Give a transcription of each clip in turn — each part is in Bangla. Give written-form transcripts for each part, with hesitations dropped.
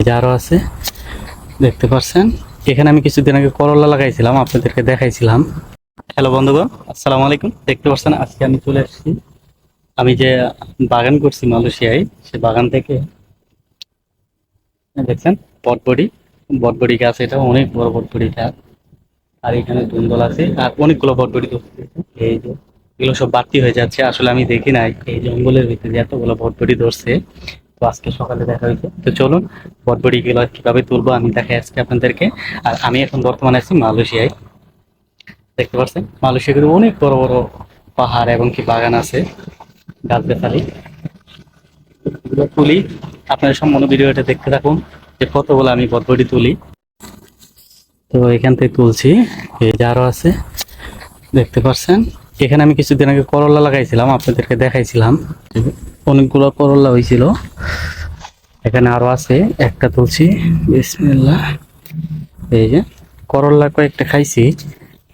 যে আরো আছে, দেখতে পাচ্ছেন। এখানে আমি কিছুদিন আগে করলা লাগাইছিলাম, আপনাদেরকে দেখাইছিলাম। হ্যালো বন্ধুগণ, আসসালামু আলাইকুম। দেখতে পাচ্ছেন আজকে আমি চলে এসেছি, আমি যে বাগান করছি মালয়েশিয়ায়, সে বাগান থেকে দেখছেন বটবডি, বটবডি গাছ। এটা অনেক বড় বটবডি গাছ। আর এখানে ধুন্দল আছে আর অনেকগুলো বটবডি ধরছে। এই যে এগুলো সব বাড়তি হয়ে যাচ্ছে, আসলে আমি দেখি নাই এই জঙ্গলের ভিতরে যে এতগুলো বটবডি ধরছে। তো আজকে সকালে দেখা হয়েছে, তো চলুন বটবডি গুলো কিভাবে তুলবো আমি দেখাই আজকে আপনাদেরকে। আর আমি এখন বর্তমানে আছি মালয়েশিয়ায়। দেখতে পাচ্ছেন মালয়েশিয়া কিন্তু অনেক বড় বড় পাহাড় এবং কি বাগান আছে, গাছ গাছালি। এগুলো তুলি, আপনারা সম্পূর্ণ ভিডিওটা দেখতে থাকুন যে কতগুলো আমি বটবডি তুলি। তো এখান থেকে তুলছি, এই যে আরো আছে, দেখতে পাচ্ছেন। এখানে আমি কিছুদিন আগে করলা লাগাইছিলাম, আপনাদেরকে দেখাইছিলাম। অনেকগুলো করলা হয়েছিল। এখানে আরো আছে, একটা তুলছি। বিসমিল্লাহ। এই যে করলা কয়েকটা খাইছি,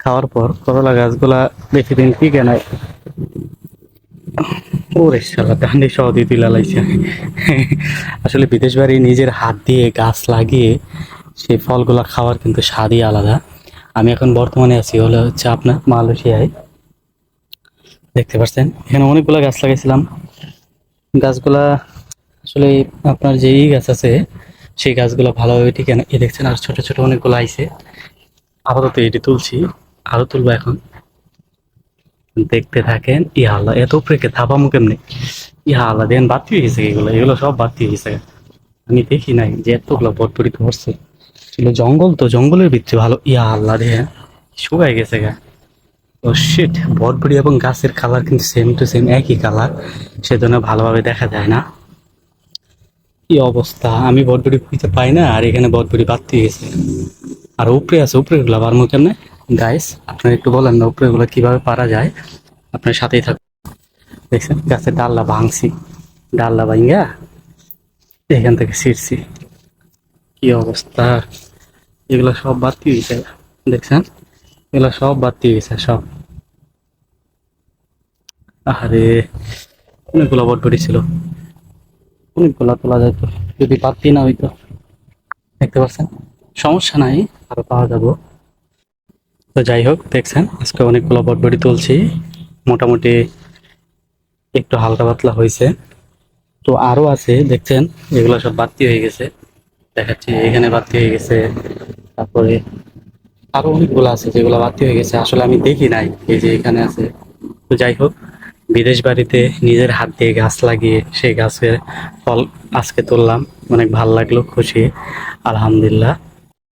খাওয়ার পর করলা গাছগুলা বেশি দিন টিকে নাই। ওরে শালা, ডান্ডি সহ দিয়ে তুলে লাইছি আমি। আসলে বিদেশ বাড়ি নিজের হাত দিয়ে গাছ লাগিয়ে সেই ফলগুলা খাওয়ার কিন্তু স্বাদই আলাদা। আমি এখন বর্তমানে আছি হচ্ছে আপনার মালয়েশিয়ায়। দেখতে পাচ্ছেন এখানে অনেকগুলো গাছ লাগাইছিলাম। গাছগুলা আসলে আপনার যে গাছ আছে সেই গাছগুলো ভালোভাবে টিকে না। এই দেখছেন আর ছোট ছোট অনেকগুলো আইছে। আপাতত এটি তুলছি, আরো তুলবো এখন। দেখতে থাকেন। ইয়া আল্লাহ, এত উপরে থাপামু কেমনে? ইয়া আল্লাহ, দেন বাড়তি হয়ে গেছে, এগুলো এগুলো সব বাড়তি হয়ে গেছে। আমি দেখি নাই যে এতগুলো বটবটি ধরছে। ছিল জঙ্গল, তো জঙ্গলের ভিতরে ভালো। ইয়া আল্লাহ রে, শুকাই গেছে গা। ও শিট, বটবটি এবং গাছের কালার কিন্তু সেম টু সেম, একই কালার, সেজন্য ভালোভাবে দেখা যায় না। কি অবস্থা, আমি বটবটি খুঁজে পাই না, আর এখানে বটবটি বাড়তি গেছে। আর উপরে আছে, উপরে গুলা পারবো কেমনে? গাইস আপনারা একটু বলেন না উপরে গুলা কিভাবে পারা যায়। আপনার সাথেই থাকুন। দেখছেন গাছের ডাল্লা ভাঙছি, ডাল্লা ভাঙ্গা এখান থেকে ছিঁড়ছি। কি অবস্থা, এগুলো সব বাড়তি হয়েছে। দেখছেন এগুলো সব বাড়তি হয়েছে সব। আরে অনেকগুলো বটবটি ছিল, অনেকগুলো তোলা যেত যদি বাড়তি না হইতো। দেখতে পাচ্ছেন, সমস্যা নাই, আরো পাওয়া যাবো। তো যাই হোক, দেখছেন আজকে অনেকগুলো বটবটি তুলছি, মোটামুটি একটু হালকা পাতলা হয়েছে। তো আরো আছে দেখছেন, এগুলো সব বাড়তি হয়ে গেছে। দেখাচ্ছি এখানে বাড়তি হয়ে গেছে, তারপরে আরো অনেকগুলো আছে যেগুলো বাড়তি হয়ে গেছে, আসলে আমি দেখি নাই এই যে এখানে আছে। তো যাই হোক, বিদেশ বাড়িতে নিজের হাত দিয়ে গাছ লাগিয়ে সেই গাছের ফল আজকে তুললাম, অনেক ভালো লাগলো, খুশি আলহামদুলিল্লাহ।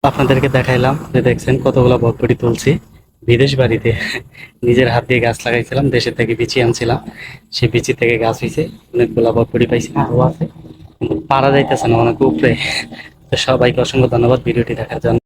আপনাদেরকে দেখাইলাম যে দেখছেন কতগুলো বটবটি তুলছি বিদেশ বাড়িতে। নিজের হাত দিয়ে গাছ লাগাইছিলাম, দেশের থেকে বিচি আনছিলাম, সেই বিচি থেকে গাছ হয়েছে, অনেকগুলো বটবটি পাইছি, আরো আছে কিন্তু পারা যাইতেছে না, অনেক উপরে। তো সবাইকে অসংখ্য ধন্যবাদ ভিডিওটি দেখার জন্য।